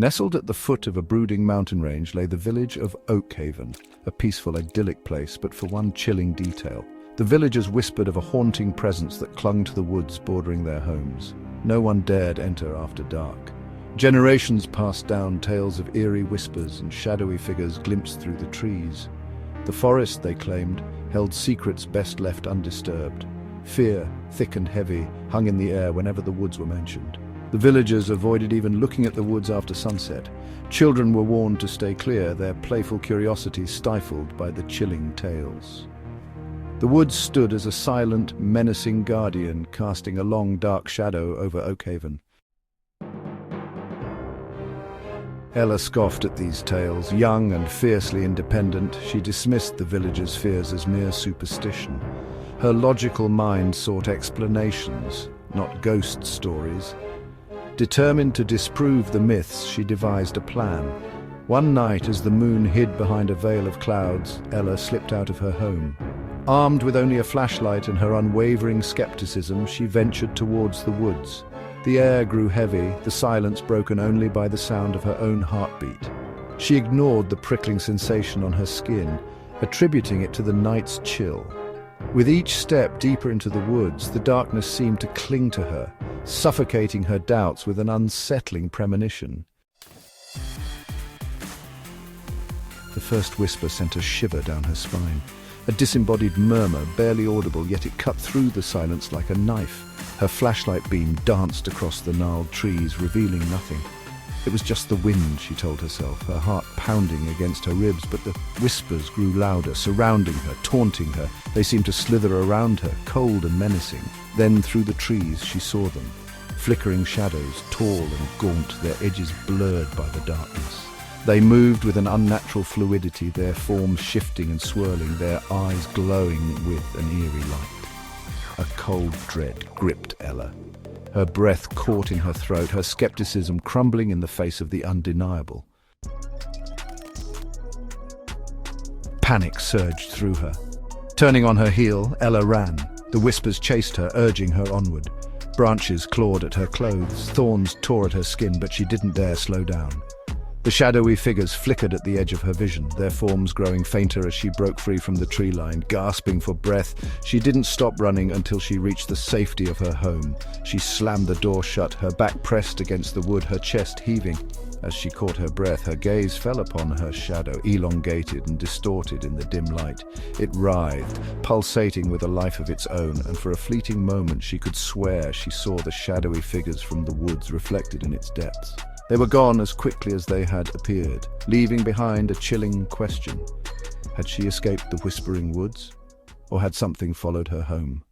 Nestled at the foot of a brooding mountain range lay the village of Oakhaven, a peaceful, idyllic place, but for one chilling detail. The villagers whispered of a haunting presence that clung to the woods bordering their homes. No one dared enter after dark. Generations passed down tales of eerie whispers and shadowy figures glimpsed through the trees. The forest, they claimed, held secrets best left undisturbed. Fear, thick and heavy, hung in the air whenever the woods were mentioned. The villagers avoided even looking at the woods after sunset. Children were warned to stay clear, their playful curiosity stifled by the chilling tales. The woods stood as a silent, menacing guardian, casting a long, dark shadow over Oakhaven. Ella scoffed at these tales. Young and fiercely independent, she dismissed the villagers' fears as mere superstition. Her logical mind sought explanations, not ghost stories. Determined to disprove the myths, she devised a plan. One night, as the moon hid behind a veil of clouds, Ella slipped out of her home. Armed with only a flashlight and her unwavering skepticism, she ventured towards the woods. The air grew heavy, the silence broken only by the sound of her own heartbeat. She ignored the prickling sensation on her skin, attributing it to the night's chill. With each step deeper into the woods, the darkness seemed to cling to her, suffocating her doubts with an unsettling premonition. The first whisper sent a shiver down her spine. A disembodied murmur, barely audible, yet it cut through the silence like a knife. Her flashlight beam danced across the gnarled trees, revealing nothing. It was just the wind, she told herself, her heart pounding against her ribs, but the whispers grew louder, surrounding her, taunting her. They seemed to slither around her, cold and menacing. Then, through the trees, she saw them. Flickering shadows, tall and gaunt, their edges blurred by the darkness. They moved with an unnatural fluidity, their forms shifting and swirling, their eyes glowing with an eerie light. A cold dread gripped Ella. Her breath caught in her throat, her skepticism crumbling in the face of the undeniable. Panic surged through her. Turning on her heel, Ella ran. The whispers chased her, urging her onward. Branches clawed at her clothes, thorns tore at her skin, but she didn't dare slow down. The shadowy figures flickered at the edge of her vision, their forms growing fainter as she broke free from the tree line. Gasping for breath, she didn't stop running until she reached the safety of her home. She slammed the door shut, her back pressed against the wood, her chest heaving. As she caught her breath, her gaze fell upon her shadow, elongated and distorted in the dim light. It writhed, pulsating with a life of its own, and for a fleeting moment she could swear she saw the shadowy figures from the woods reflected in its depths. They were gone as quickly as they had appeared, leaving behind a chilling question. Had she escaped the whispering woods, or had something followed her home?